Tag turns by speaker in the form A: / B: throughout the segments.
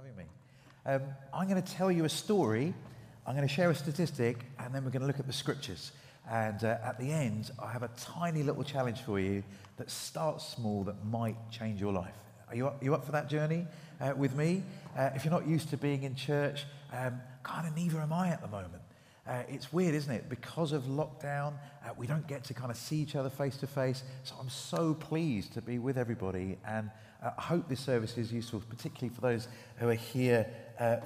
A: having me. I'm going to tell you a story, I'm going to share a statistic, and then we're going to look at the scriptures. And at the end, I have a tiny little challenge for you that starts small that might change your life. Are you up for that journey with me? If you're not used to being in church, kind of neither am I at the moment. It's weird, isn't it? Because of lockdown, we don't get to kind of see each other face to face. So I'm so pleased to be with everybody, and I hope this service is useful, particularly for those who are here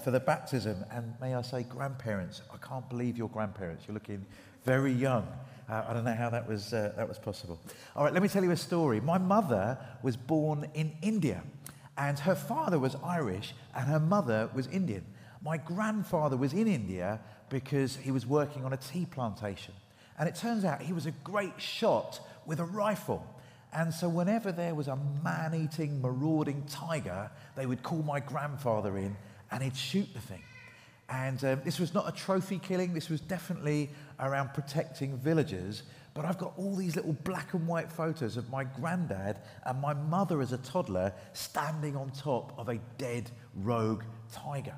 A: for the baptism. And may I say, grandparents, I can't believe you're grandparents. You're looking very young. I don't know how that was possible. All right, let me tell you a story. My mother was born in India, and her father was Irish, and her mother was Indian. My grandfather was in India because he was working on a tea plantation. And it turns out he was a great shot with a rifle. And so whenever there was a man-eating, marauding tiger, they would call my grandfather in and he'd shoot the thing. And this was not a trophy killing. This was definitely around protecting villagers. But I've got all these little black and white photos of my granddad and my mother as a toddler standing on top of a dead rogue tiger.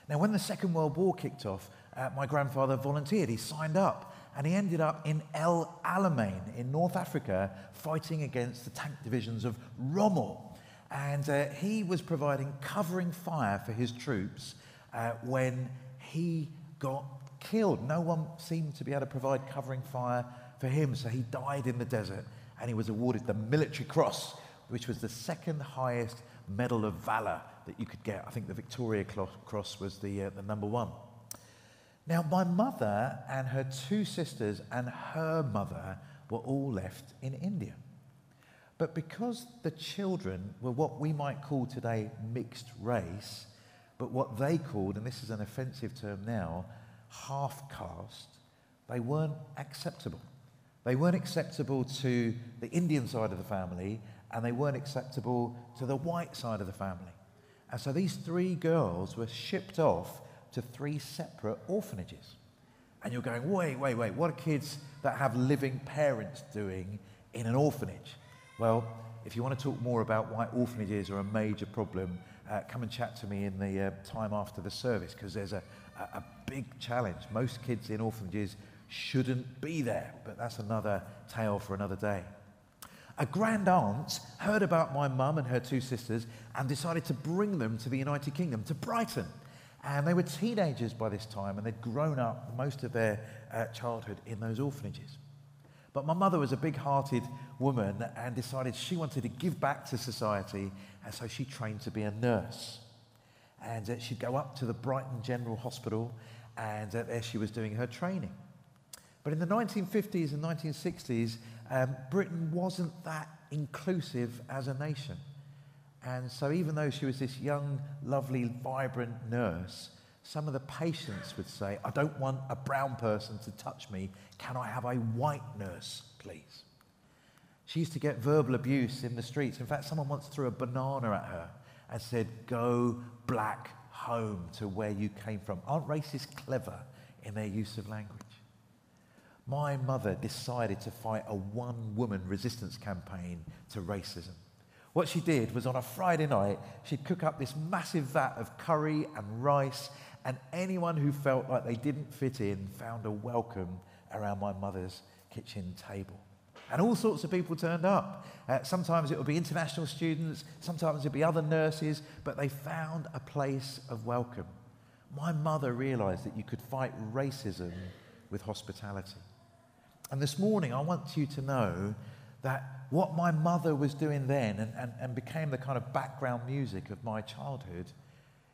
A: Now, when the Second World War kicked off, my grandfather volunteered. He signed up, and he ended up in El Alamein in North Africa fighting against the tank divisions of Rommel. And he was providing covering fire for his troops when he got killed. No one seemed to be able to provide covering fire for him, so he died in the desert, and he was awarded the Military Cross, which was the second highest Medal of Valor that you could get. I think the Victoria Cross was the number one. Now, my mother and her two sisters and her mother were all left in India. But because the children were what we might call today mixed race, but what they called, and this is an offensive term now, half caste, they weren't acceptable. They weren't acceptable to the Indian side of the family, and they weren't acceptable to the white side of the family. And so these three girls were shipped off to three separate orphanages. And you're going, wait, what are kids that have living parents doing in an orphanage? Well, if you want to talk more about why orphanages are a major problem, come and chat to me in the time after the service, because there's a big challenge. Most kids in orphanages shouldn't be there, but that's another tale for another day. A grand aunt heard about my mum and her two sisters and decided to bring them to the United Kingdom, to Brighton. And they were teenagers by this time, and they'd grown up most of their childhood in those orphanages. But my mother was a big-hearted woman and decided she wanted to give back to society, and so she trained to be a nurse. And she'd go up to the Brighton General Hospital, and there she was doing her training. But in the 1950s and 1960s, Britain wasn't that inclusive as a nation. And so even though she was this young, lovely, vibrant nurse, some of the patients would say, I don't want a brown person to touch me. Can I have a white nurse, please? She used to get verbal abuse in the streets. In fact, someone once threw a banana at her and said, go black home to where you came from. Aren't racists clever in their use of language? My mother decided to fight a one-woman resistance campaign to racism. What she did was on a Friday night, she'd cook up this massive vat of curry and rice, and anyone who felt like they didn't fit in found a welcome around my mother's kitchen table. And all sorts of people turned up. Sometimes it would be international students, sometimes it would be other nurses, but they found a place of welcome. My mother realized that you could fight racism with hospitality. And this morning, I want you to know that what my mother was doing then and became the kind of background music of my childhood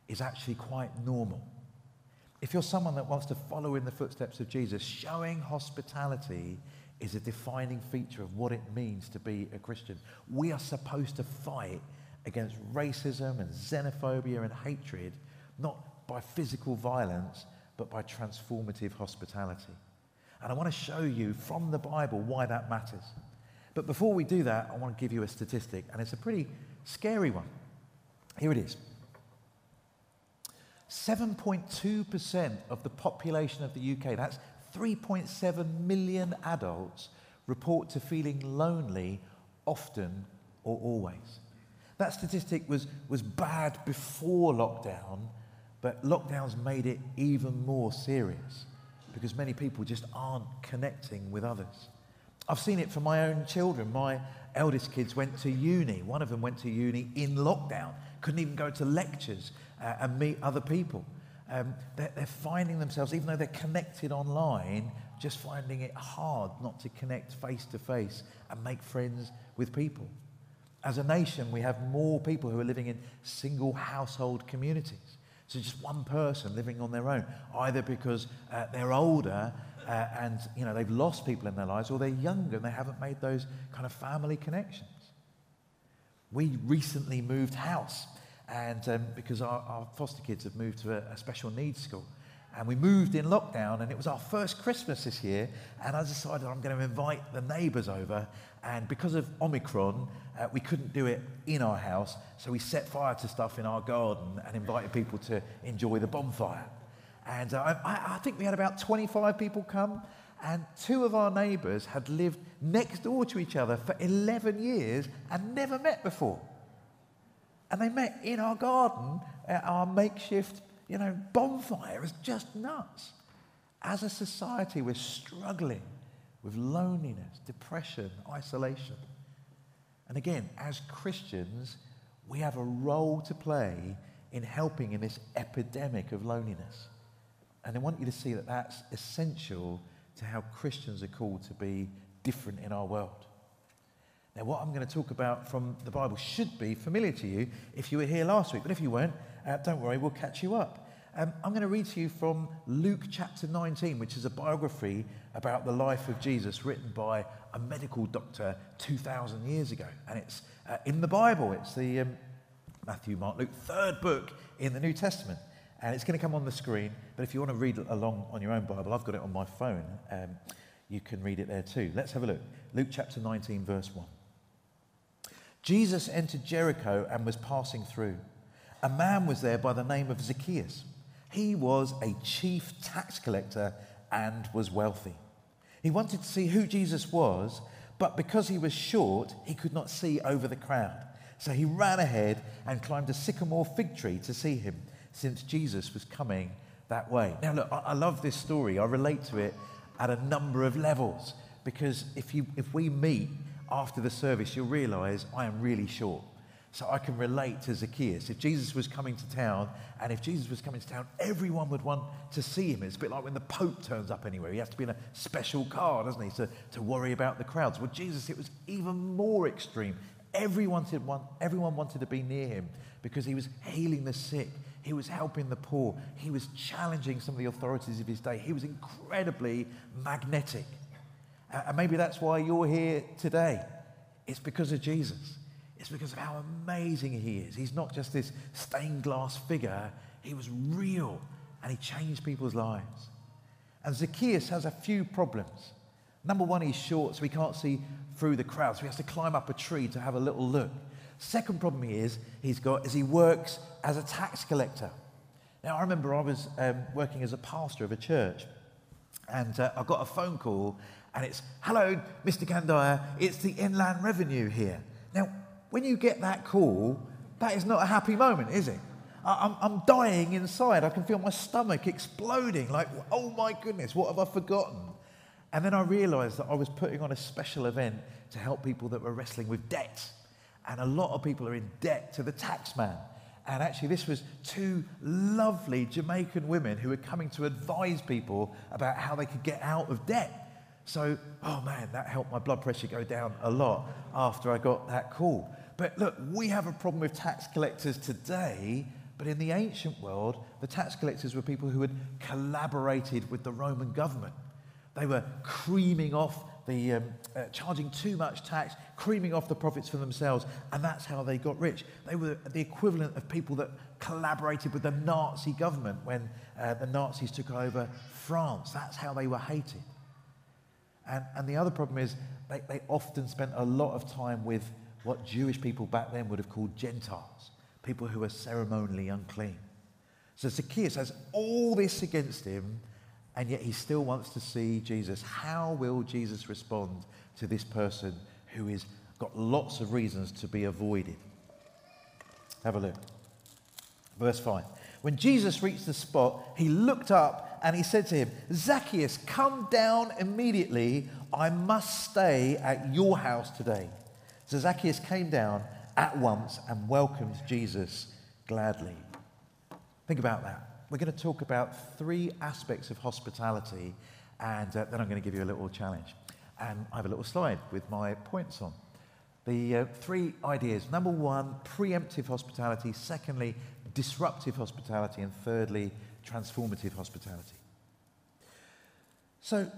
A: is actually quite normal. If you're someone that wants to follow in the footsteps of Jesus, showing hospitality is a defining feature of what it means to be a Christian. We are supposed to fight against racism and xenophobia and hatred, not by physical violence, but by transformative hospitality. And I want to show you from the Bible why that matters. But before we do that, I want to give you a statistic, and it's a pretty scary one. Here it is. 7.2% of the population of the UK, that's 3.7 million adults, report to feeling lonely often or always. That statistic was bad before lockdown, but lockdowns made it even more serious because many people just aren't connecting with others. I've seen it for my own children. My eldest kids went to uni. One of them went to uni in lockdown, couldn't even go to lectures and meet other people. They're finding themselves, even though they're connected online, just finding it hard not to connect face to face and make friends with people. As a nation, we have more people who are living in single household communities. So just one person living on their own, either because they're older and they've lost people in their lives, or they're younger and they haven't made those kind of family connections. We recently moved house, and because our foster kids have moved to a special needs school. And we moved in lockdown, and it was our first Christmas this year, and I decided I'm going to invite the neighbours over, and because of Omicron, we couldn't do it in our house, so we set fire to stuff in our garden and invited people to enjoy the bonfire. And I think we had about 25 people come, and two of our neighbours had lived next door to each other for 11 years and never met before. And they met in our garden at our makeshift bonfire. It was just nuts. As a society, we're struggling with loneliness, depression, isolation. And again, as Christians, we have a role to play in helping in this epidemic of loneliness. And I want you to see that that's essential to how Christians are called to be different in our world. Now, what I'm going to talk about from the Bible should be familiar to you if you were here last week. But if you weren't, don't worry, we'll catch you up. I'm going to read to you from Luke chapter 19, which is a biography about the life of Jesus written by a medical doctor 2,000 years ago. And it's in the Bible. It's the Matthew, Mark, Luke, third book in the New Testament. And it's going to come on the screen. But if you want to read along on your own Bible, I've got it on my phone. You can read it there too. Let's have a look. Luke chapter 19, verse 1. Jesus entered Jericho and was passing through. A man was there by the name of Zacchaeus. He was a chief tax collector and was wealthy. He wanted to see who Jesus was, but because he was short, he could not see over the crowd. So he ran ahead and climbed a sycamore fig tree to see him, since Jesus was coming that way. Now look, I love this story. I relate to it at a number of levels, because if we meet after the service, you'll realise I am really short. So I can relate to Zacchaeus. If Jesus was coming to town, everyone would want to see him. It's a bit like when the Pope turns up anywhere. He has to be in a special car, doesn't he, to worry about the crowds. Well, Jesus, it was even more extreme. Everyone wanted to be near him because he was healing the sick. He was helping the poor. He was challenging some of the authorities of his day. He was incredibly magnetic. And maybe that's why you're here today. It's because of Jesus. It's because of how amazing he is. He's not just this stained glass figure. He was real, and he changed people's lives. And Zacchaeus has a few problems. Number one, he's short, so he can't see through the crowd, so he has to climb up a tree to have a little look. Second problem he's got is he works as a tax collector. Now, I remember I was working as a pastor of a church, and I got a phone call, and it's, "Hello, Mr. Kandiah, it's the Inland Revenue here." Now, when you get that call, that is not a happy moment, is it? I'm dying inside. I can feel my stomach exploding, like, oh my goodness, what have I forgotten? And then I realised that I was putting on a special event to help people that were wrestling with debt. And a lot of people are in debt to the tax man. And actually, this was two lovely Jamaican women who were coming to advise people about how they could get out of debt. So, oh man, that helped my blood pressure go down a lot after I got that call. But look, we have a problem with tax collectors today, but in the ancient world, the tax collectors were people who had collaborated with the Roman government. They were creaming off charging too much tax, creaming off the profits for themselves, and that's how they got rich. They were the equivalent of people that collaborated with the Nazi government when the Nazis took over France. That's how they were hated. And the other problem is they often spent a lot of time with what Jewish people back then would have called Gentiles, people who were ceremonially unclean. So Zacchaeus has all this against him, and yet he still wants to see Jesus. How will Jesus respond to this person who has got lots of reasons to be avoided? Have a look. Verse 5. When Jesus reached the spot, he looked up and he said to him, Zacchaeus, come down immediately. I must stay at your house today. So Zacchaeus came down at once and welcomed Jesus gladly. Think about that. We're going to talk about 3 aspects of hospitality, and then I'm going to give you a little challenge. And I have a little slide with my points on. The 3 ideas. Number 1, preemptive hospitality. Secondly, disruptive hospitality. And thirdly, transformative hospitality. So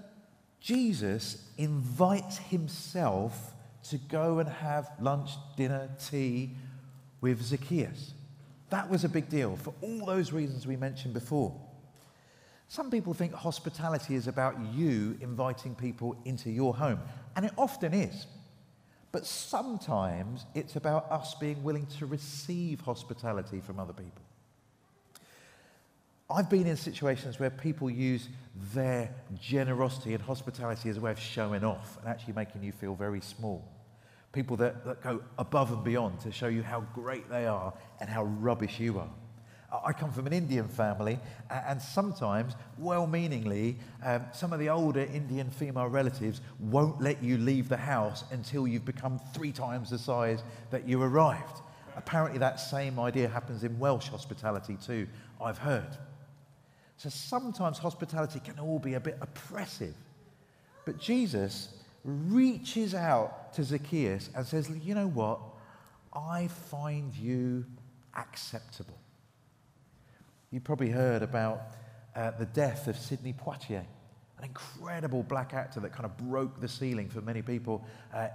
A: Jesus invites himself to go and have lunch, dinner, tea with Zacchaeus. That was a big deal for all those reasons we mentioned before. Some people think hospitality is about you inviting people into your home, and it often is. But sometimes it's about us being willing to receive hospitality from other people. I've been in situations where people use their generosity and hospitality as a way of showing off and actually making you feel very small. People that go above and beyond to show you how great they are and how rubbish you are. I come from an Indian family, and sometimes, well-meaningly, some of the older Indian female relatives won't let you leave the house until you've become 3 times the size that you arrived. Apparently that same idea happens in Welsh hospitality too, I've heard. So sometimes hospitality can all be a bit oppressive. But Jesus reaches out to Zacchaeus and says, you know what? I find you acceptable. You probably heard about the death of Sidney Poitier, an incredible black actor that kind of broke the ceiling for many people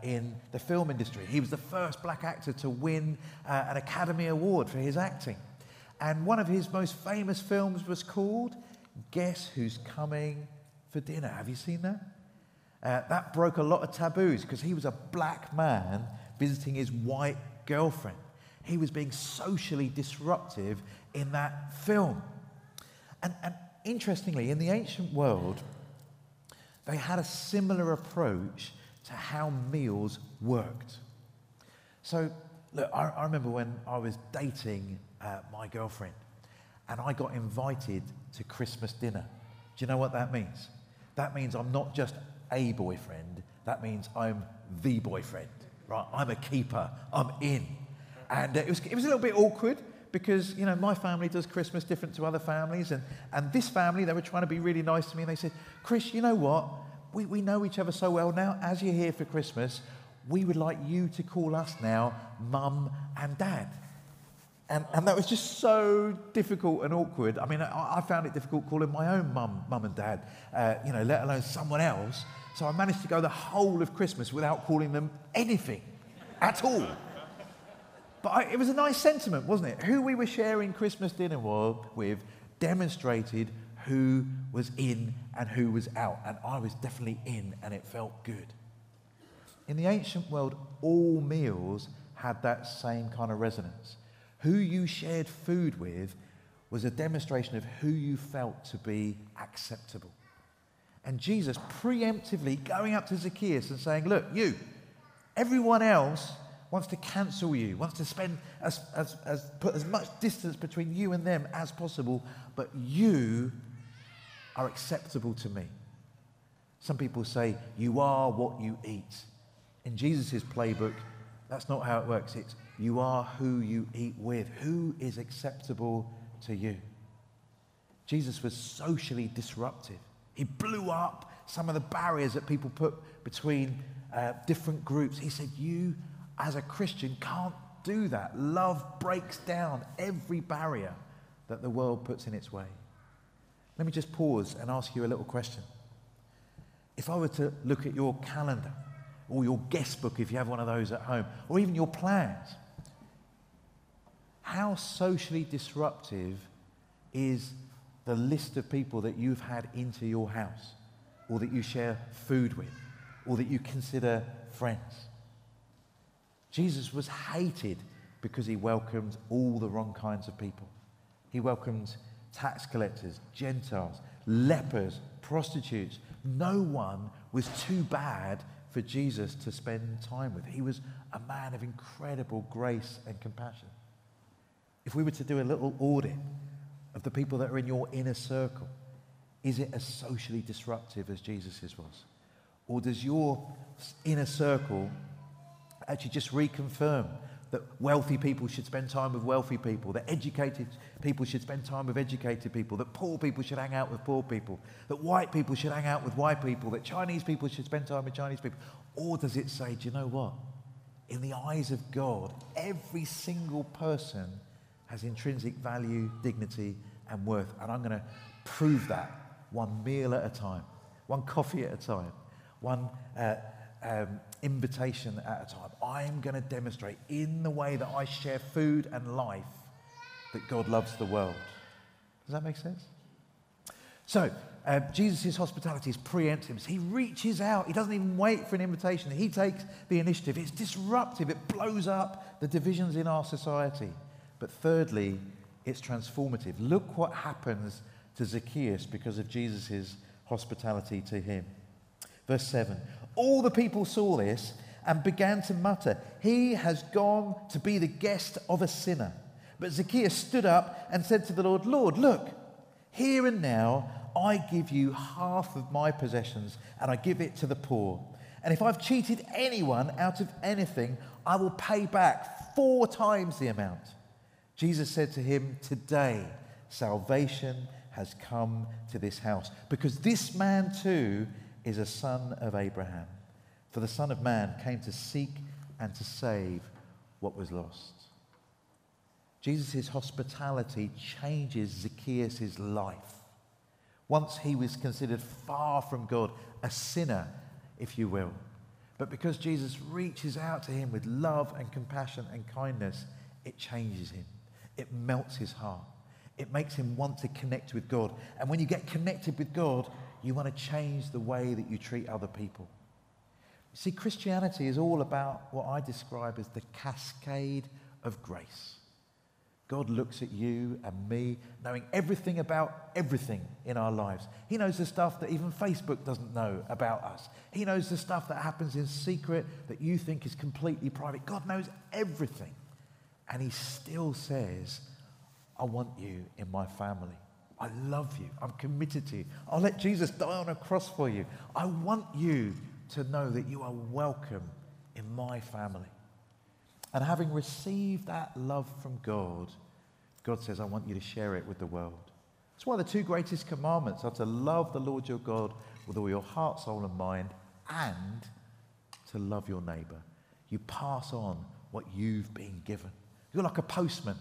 A: in the film industry. He was the first black actor to win an Academy Award for his acting. And one of his most famous films was called Guess Who's Coming for Dinner. Have you seen that? That broke a lot of taboos because he was a black man visiting his white girlfriend. He was being socially disruptive in that film. And interestingly, in the ancient world, they had a similar approach to how meals worked. So, look, I remember when I was dating my girlfriend, and I got invited to Christmas dinner. Do you know what that means? That means I'm not just a boyfriend, that means I'm the boyfriend, right? I'm a keeper, I'm in. And it was a little bit awkward because, you know, my family does Christmas different to other families, and this family, they were trying to be really nice to me, and they said, Krish, you know what? We know each other so well now, as you're here for Christmas, we would like you to call us now Mum and Dad. And that was just so difficult and awkward. I mean, I found it difficult calling my own mum and dad, let alone someone else. So I managed to go the whole of Christmas without calling them anything at all. But it was a nice sentiment, wasn't it? Who we were sharing Christmas dinner with demonstrated who was in and who was out. And I was definitely in, and it felt good. In the ancient world, all meals had that same kind of resonance. Who you shared food with was a demonstration of who you felt to be acceptable. And Jesus preemptively going up to Zacchaeus and saying, look, you, everyone else wants to cancel you, wants to spend put as much distance between you and them as possible, but you are acceptable to me. Some people say, you are what you eat. In Jesus' playbook, that's not how it works. It's you are who you eat with. Who is acceptable to you? Jesus was socially disruptive. He blew up some of the barriers that people put between different groups. He said, you as a Christian can't do that. Love breaks down every barrier that the world puts in its way. Let me just pause and ask you a little question. If I were to look at your calendar, or your guest book if you have one of those at home, or even your plans, how socially disruptive is the list of people that you've had into your house, or that you share food with, or that you consider friends? Jesus was hated because he welcomed all the wrong kinds of people. He welcomed tax collectors, Gentiles, lepers, prostitutes. No one was too bad for Jesus to spend time with. He was a man of incredible grace and compassion. If we were to do a little audit of the people that are in your inner circle, is it as socially disruptive as Jesus's was? Or does your inner circle actually just reconfirm that wealthy people should spend time with wealthy people, that educated people should spend time with educated people, that poor people should hang out with poor people, that white people should hang out with white people, that Chinese people should spend time with Chinese people? Or does it say, do you know what? In the eyes of God, every single person has intrinsic value, dignity, and worth. And I'm going to prove that one meal at a time, one coffee at a time, one invitation at a time. I'm going to demonstrate in the way that I share food and life that God loves the world. Does that make sense? So, Jesus' hospitality is preemptive. He reaches out. He doesn't even wait for an invitation. He takes the initiative. It's disruptive. It blows up the divisions in our society. But thirdly, it's transformative. Look what happens to Zacchaeus because of Jesus' hospitality to him. Verse 7, all the people saw this and began to mutter, he has gone to be the guest of a sinner. But Zacchaeus stood up and said to the Lord, Lord, look, here and now I give you half of my possessions and I give it to the poor. And if I've cheated anyone out of anything, I will pay back 4 times the amount. Jesus said to him, today salvation has come to this house, because this man too is a son of Abraham. For the Son of Man came to seek and to save what was lost. Jesus' hospitality changes Zacchaeus' life. Once he was considered far from God, a sinner, if you will. But because Jesus reaches out to him with love and compassion and kindness, it changes him. It melts his heart. It makes him want to connect with God. And when you get connected with God, you want to change the way that you treat other people. You see, Christianity is all about what I describe as the cascade of grace. God looks at you and me, knowing everything about everything in our lives. He knows the stuff that even Facebook doesn't know about us. He knows the stuff that happens in secret that you think is completely private. God knows everything. And he still says, I want you in my family. I love you. I'm committed to you. I'll let Jesus die on a cross for you. I want you to know that you are welcome in my family. And having received that love from God, God says, I want you to share it with the world. That's why the 2 greatest commandments are to love the Lord your God with all your heart, soul, and mind, and to love your neighbor. You pass on what you've been given. You're like a postman.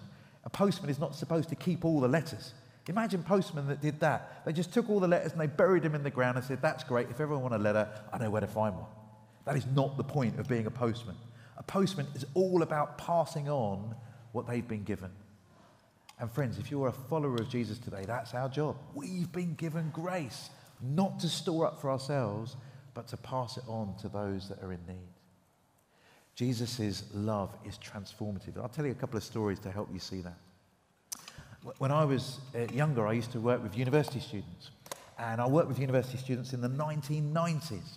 A: A postman is not supposed to keep all the letters. Imagine postmen that did that. They just took all the letters and they buried them in the ground and said, that's great. If everyone wants a letter, I know where to find one. That is not the point of being a postman. A postman is all about passing on what they've been given. And friends, if you're a follower of Jesus today, that's our job. We've been given grace, not to store up for ourselves, but to pass it on to those that are in need. Jesus' love is transformative. I'll tell you a couple of stories to help you see that. When I was younger, I used to work with university students. And I worked with university students in the 1990s.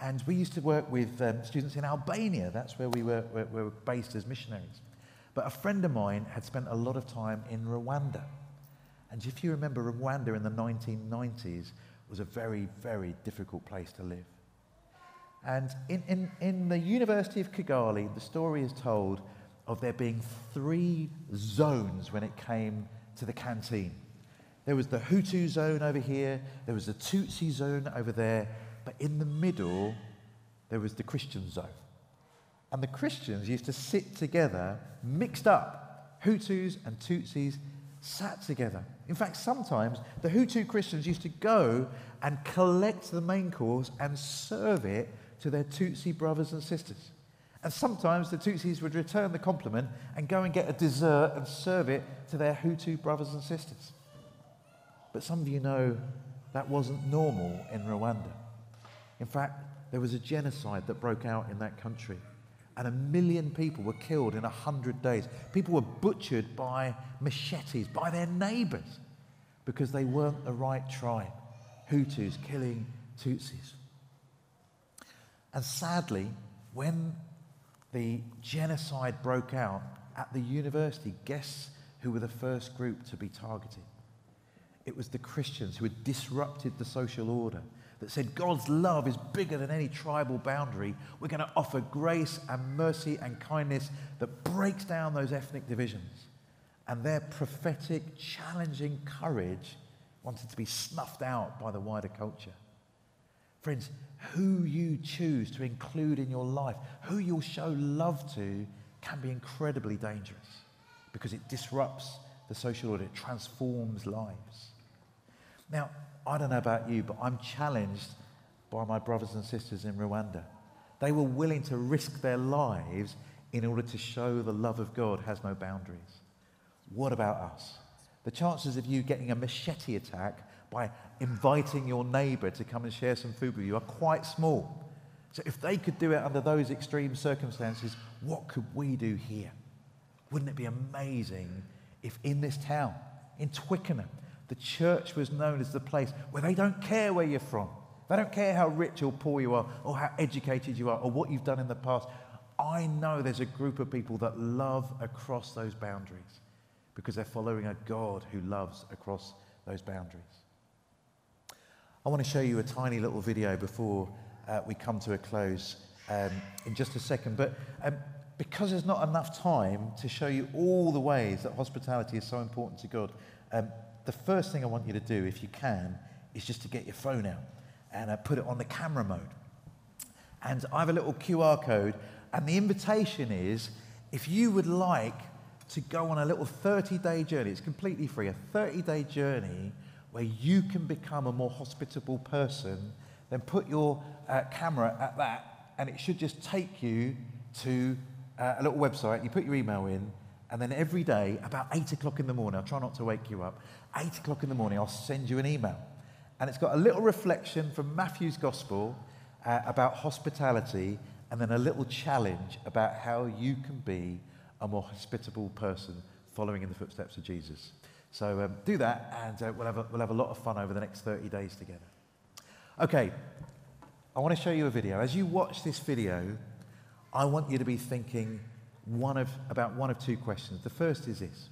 A: And we used to work with students in Albania. That's where we were based as missionaries. But a friend of mine had spent a lot of time in Rwanda. And if you remember, Rwanda in the 1990s was a very, very difficult place to live. And in the University of Kigali, the story is told of there being 3 zones when it came to the canteen. There was the Hutu zone over here, there was the Tutsi zone over there, but in the middle, there was the Christian zone. And the Christians used to sit together, mixed up. Hutus and Tutsis sat together. In fact, sometimes the Hutu Christians used to go and collect the main course and serve it to their Tutsi brothers and sisters. And sometimes the Tutsis would return the compliment and go and get a dessert and serve it to their Hutu brothers and sisters. But some of you know that wasn't normal in Rwanda. In fact, there was a genocide that broke out in that country. And 1 million people were killed in 100 days. People were butchered by machetes, by their neighbors, because they weren't the right tribe. Hutus killing Tutsis. And sadly, when the genocide broke out at the university, guess who were the first group to be targeted. It was the Christians who had disrupted the social order, that said God's love is bigger than any tribal boundary. We're going to offer grace and mercy and kindness that breaks down those ethnic divisions. And their prophetic, challenging courage wanted to be snuffed out by the wider culture. Friends, who you choose to include in your life, who you'll show love to, can be incredibly dangerous because it disrupts the social order, it transforms lives. Now, I don't know about you, but I'm challenged by my brothers and sisters in Rwanda. They were willing to risk their lives in order to show the love of God has no boundaries. What about us? The chances of you getting a machete attack by inviting your neighbour to come and share some food with you are quite small. So if they could do it under those extreme circumstances, what could we do here? Wouldn't it be amazing if in this town, in Twickenham, the church was known as the place where they don't care where you're from. They don't care how rich or poor you are or how educated you are or what you've done in the past. I know there's a group of people that love across those boundaries because they're following a God who loves across those boundaries. I want to show you a tiny little video before we come to a close in just a second. But because there's not enough time to show you all the ways that hospitality is so important to God, the first thing I want you to do, if you can, is just to get your phone out and put it on the camera mode. And I have a little QR code, and the invitation is, if you would like to go on a little 30-day journey, it's completely free, a 30-day journey where you can become a more hospitable person, then put your camera at that, and it should just take you to a little website. You put your email in, and then every day, about 8 o'clock in the morning, I'll try not to wake you up, 8 o'clock in the morning, I'll send you an email. And it's got a little reflection from Matthew's Gospel about hospitality, and then a little challenge about how you can be a more hospitable person following in the footsteps of Jesus. So do that, and we'll have a lot of fun over the next 30 days together. Okay, I want to show you a video. As you watch this video, I want you to be thinking about one of two questions. The first is this: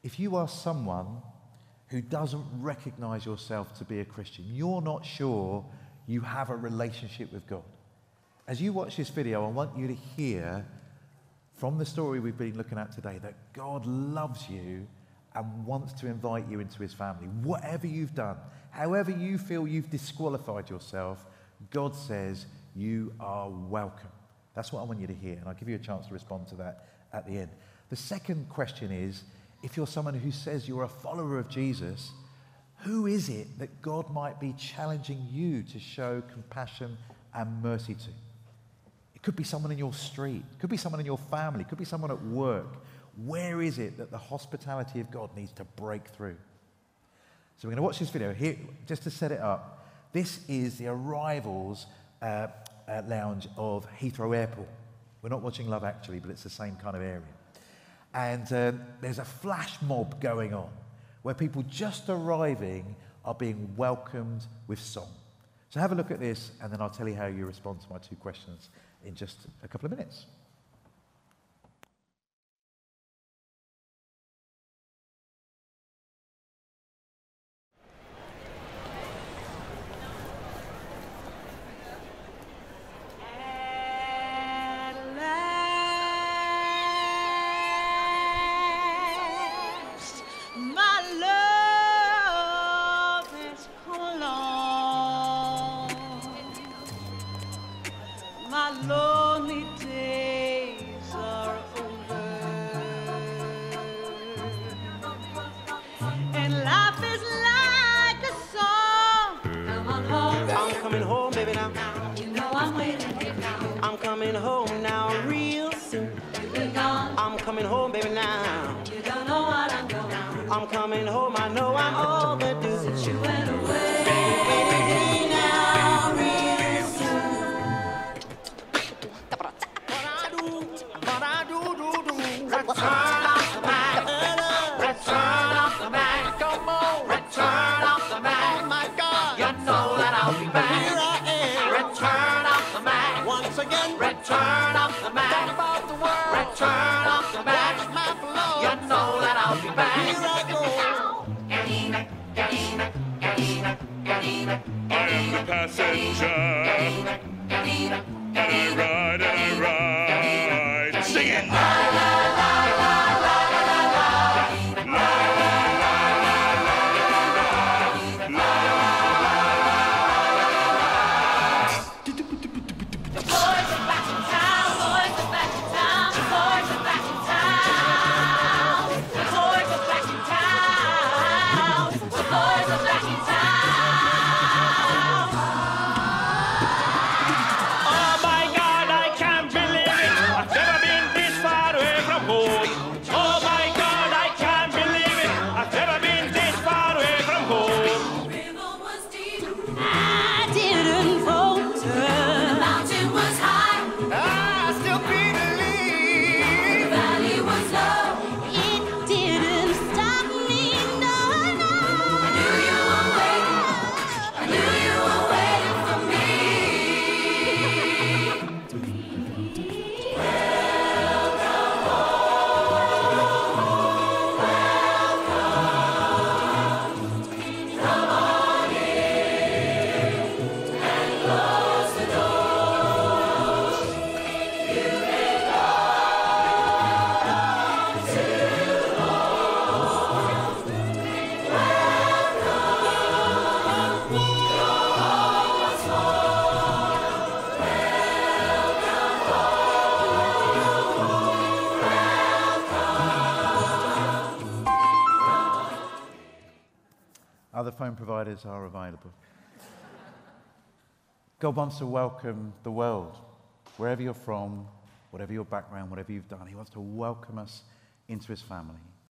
A: if you are someone who doesn't recognize yourself to be a Christian, you're not sure you have a relationship with God. As you watch this video, I want you to hear from the story we've been looking at today that God loves you and wants to invite you into his family. Whatever you've done, however you feel you've disqualified yourself, God says you are welcome. That's what I want you to hear, and I'll give you a chance to respond to that at the end. The second question is, if you're someone who says you're a follower of Jesus, who is it that God might be challenging you to show compassion and mercy to? It could be someone in your street, it could be someone in your family, it could be someone at work. Where is it that the hospitality of God needs to break through? So we're going to watch this video here, just to set it up. This is the arrivals lounge of Heathrow Airport. We're not watching Love Actually, but it's the same kind of area. And there's a flash mob going on where people just arriving are being welcomed with song. So have a look at this, and then I'll tell you how you respond to my two questions in just a couple of minutes.
B: Return of the Mac. You know that I'll I am the passenger, and I ride, sing it! La, la, la, la, la, la, la, la, la, la, la, la,
C: the boys are back in town, boys are back in town, the boys are back in town, the boys are back in town, the boys are back in town.
D: Oh my God, I can't believe it. I've never been this far away from home. Oh my God, I can't believe it. I've never been this far away from home.
C: The river was deep, I didn't falter. The mountain was high,
D: I still believe.
C: the valley was low, it didn't stop me, no, no. I knew you were waiting, I knew you were waiting for me.
A: Other phone providers are available. God wants to welcome the world, wherever you're from, whatever your background, whatever you've done. He wants to welcome us into his family.